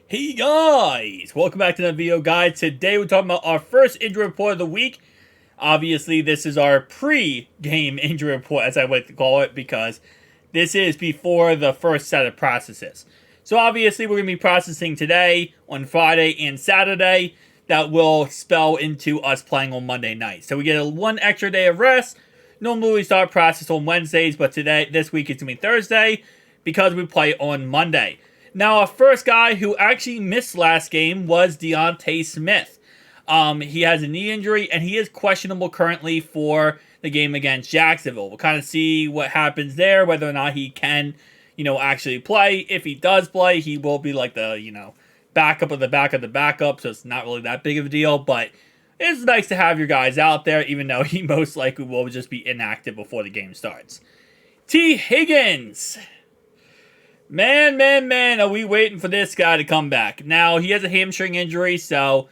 Hey guys, welcome back to the video, guys. Today we're talking about our first injury report of the week. Obviously, this is our pre-game injury report, as I like to call it, because this is before the first set of processes. So obviously, we're going to be processing today, on Friday, and Saturday. That will spell into us playing on Monday night. So we get one extra day of rest. Normally we start process on Wednesdays, but this week it's going to be Thursday because we play on Monday. Now, our first guy who actually missed last game was Deontay Smith. He has a knee injury, and he is questionable currently for the game against Jacksonville. We'll kind of see what happens there, whether or not he can, actually play. If he does play, he will be like the, backup of the back of the backup, so it's not really that big of a deal, but it's nice to have your guys out there, even though he most likely will just be inactive before the game starts. T. Higgins. Man, are we waiting for this guy to come back. Now, he has a hamstring injury, so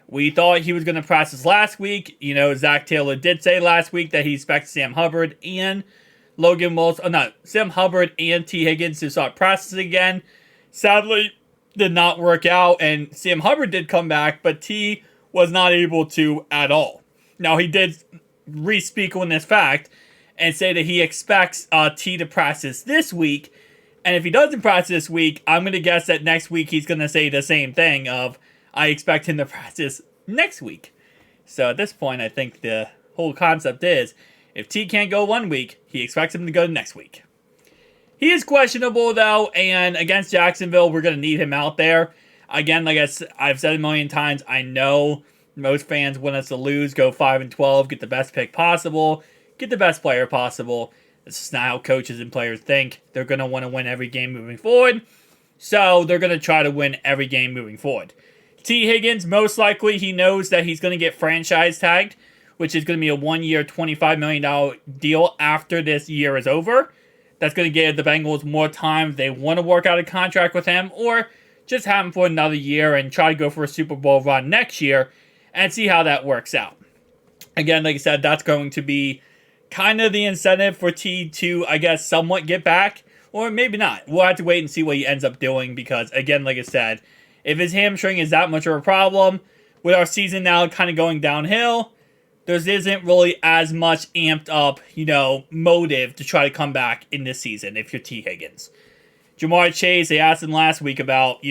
we thought he was going to practice last week. Zach Taylor did say last week that he expects Sam Hubbard and Logan Wilson, Sam Hubbard and T. Higgins to start practicing again. Sadly, did not work out, and Sam Hubbard did come back, but T was not able to at all. Now, he did re-speak on this fact and say that he expects T to practice this week. And if he doesn't practice this week, I'm going to guess that next week he's going to say the same thing of, I expect him to practice next week. So at this point, I think the whole concept is, if T can't go 1 week, he expects him to go next week. He is questionable, though, and against Jacksonville, we're going to need him out there. Again, like I've said a million times, I know most fans want us to lose, go 5-12, get the best pick possible, get the best player possible. This is not how coaches and players think. They're going to want to win every game moving forward. So they're going to try to win every game moving forward. T. Higgins, most likely, he knows that he's going to get franchise tagged, which is going to be a 1-year, $25 million deal after this year is over. That's going to give the Bengals more time if they want to work out a contract with him, or just have him for another year and try to go for a Super Bowl run next year and see how that works out. Again, like I said, that's going to be kind of the incentive for T to, I guess, somewhat get back, or maybe not. We'll have to wait and see what he ends up doing, because, again, like I said, if his hamstring is that much of a problem, with our season now kind of going downhill, there isn't really as much amped up, motive to try to come back in this season if you're T. Higgins. Jamar Chase, they asked him last week about,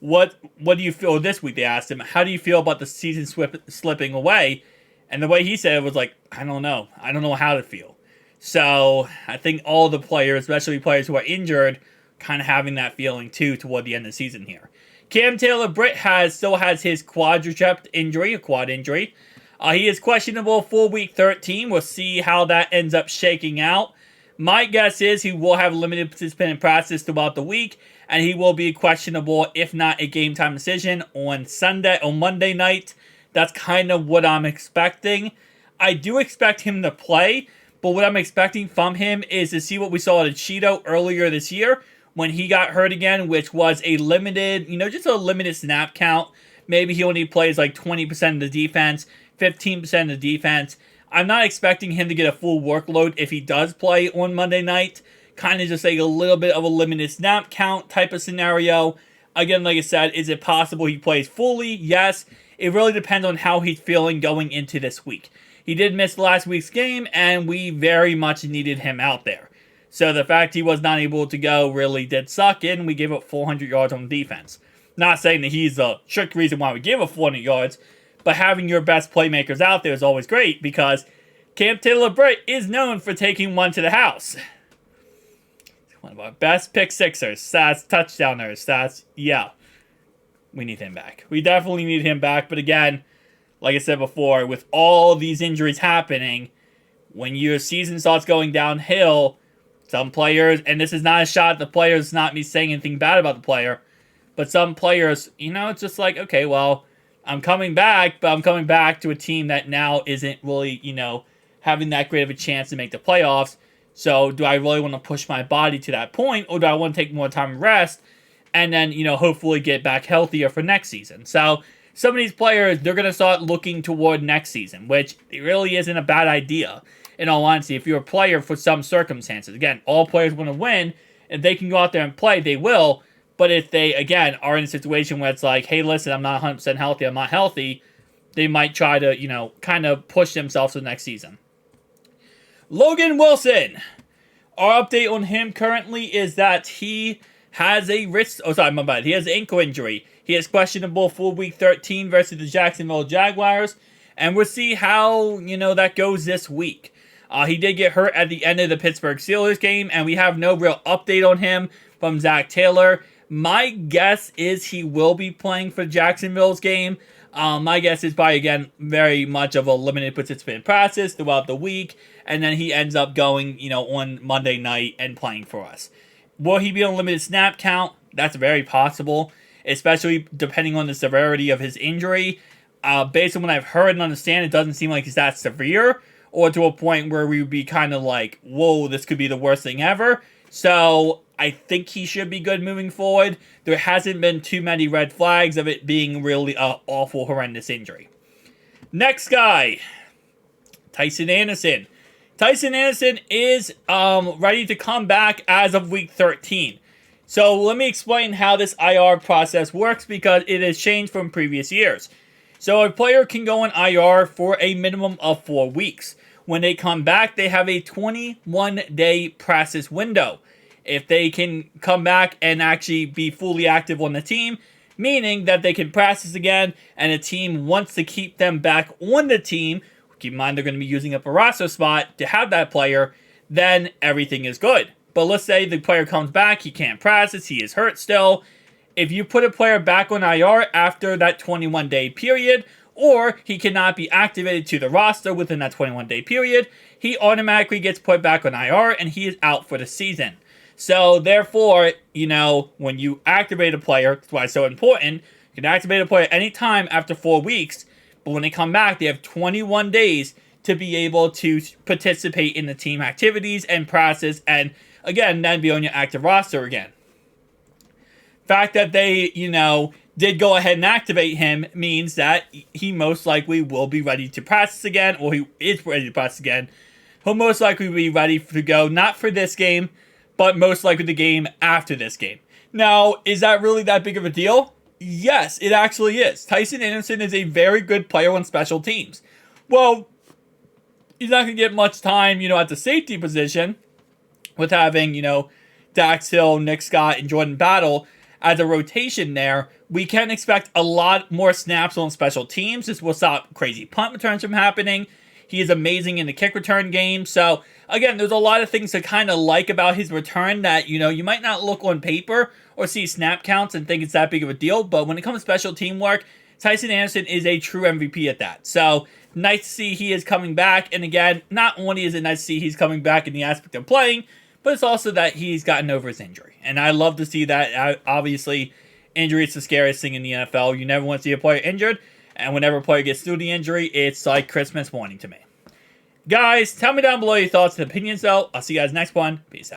what do you feel, this week they asked him, how do you feel about the season slipping away? And the way he said it was like, I don't know. I don't know how to feel. So I think all the players, especially players who are injured, kind of having that feeling too toward the end of the season here. Cam Taylor-Britt still has his quad injury. He is questionable for week 13. We'll see how that ends up shaking out. My guess is he will have limited participant in practice throughout the week, and he will be questionable, if not a game time decision, on Monday night. That's kind of what I'm expecting. I do expect him to play, but what I'm expecting from him is to see what we saw at Cheeto earlier this year when he got hurt again, which was a limited, just a limited snap count. Maybe he only plays like 20% of the defense, 15% of the defense. I'm not expecting him to get a full workload if he does play on Monday night. Kind of just like a little bit of a limited snap count type of scenario. Again, like I said, is it possible he plays fully? Yes. It really depends on how he's feeling going into this week. He did miss last week's game, and we very much needed him out there. So the fact he was not able to go really did suck, and we gave up 400 yards on defense. Not saying that he's the strict reason why we gave up 400 yards, but having your best playmakers out there is always great, because Cam Taylor-Britt is known for taking one to the house. One of our best pick sixers, stats, touchdowners, stats, yeah. We need him back. We definitely need him back. But again, like I said before, with all these injuries happening, when your season starts going downhill, some players, and this is not a shot at the players, it's not me saying anything bad about the player, but some players, it's just like, okay, well, I'm coming back, but I'm coming back to a team that now isn't really, having that great of a chance to make the playoffs. So do I really want to push my body to that point, or do I want to take more time and rest? And then, hopefully get back healthier for next season. So, some of these players, they're going to start looking toward next season, which it really isn't a bad idea. In all honesty, if you're a player for some circumstances. Again, all players want to win. If they can go out there and play, they will. But if they, again, are in a situation where it's like, hey, listen, I'm not 100% healthy, I'm not healthy, they might try to, kind of push themselves to the next season. Logan Wilson. Our update on him currently is that he has a he has an ankle injury. He is questionable for Week 13 versus the Jacksonville Jaguars. And we'll see how, that goes this week. He did get hurt at the end of the Pittsburgh Steelers game, and we have no real update on him from Zach Taylor. My guess is he will be playing for Jacksonville's game. My guess is probably, again, very much of a limited participant practice throughout the week, and then he ends up going, on Monday night and playing for us. Will he be on a limited snap count? That's very possible, especially depending on the severity of his injury. Based on what I've heard and understand, it doesn't seem like it's that severe, or to a point where we would be kind of like, whoa, this could be the worst thing ever. So I think he should be good moving forward. There hasn't been too many red flags of it being really an awful, horrendous injury. Next guy, Tyson Anderson. Tyson Anderson is ready to come back as of Week 13. So let me explain how this IR process works, because it has changed from previous years. So a player can go on IR for a minimum of 4 weeks. When they come back, they have a 21-day practice window. If they can come back and actually be fully active on the team, meaning that they can practice again, and a team wants to keep them back on the team, keep in mind they're going to be using up a roster spot to have that player, then everything is good. But let's say the player comes back, he can't practice, he is hurt still. If you put a player back on IR after that 21-day period, or he cannot be activated to the roster within that 21-day period, he automatically gets put back on IR and he is out for the season. So therefore, when you activate a player, that's why it's so important, you can activate a player anytime after 4 weeks, but when they come back, they have 21 days to be able to participate in the team activities and process, and again, then be on your active roster again. Fact that they, did go ahead and activate him means that he most likely will be ready to practice again, or he is ready to practice again. He'll most likely be ready to go, not for this game, but most likely the game after this game. Now, is that really that big of a deal? Yes, it actually is. Tyson Anderson is a very good player on special teams. Well, he's not going to get much time, at the safety position with having, Dax Hill, Nick Scott, and Jordan Battle as a rotation there. We can expect a lot more snaps on special teams. This will stop crazy punt returns from happening. He is amazing in the kick return game. So, again, there's a lot of things to kind of like about his return that, you might not look on paper or see snap counts and think it's that big of a deal. But when it comes to special team work, Tyson Anderson is a true MVP at that. So, nice to see he is coming back. And again, not only is it nice to see he's coming back in the aspect of playing, but it's also that he's gotten over his injury. And I love to see that. Obviously, injury is the scariest thing in the NFL. You never want to see a player injured. And whenever a player gets through the injury, it's like Christmas morning to me. Guys, tell me down below your thoughts and opinions, though. I'll see you guys next one. Peace out.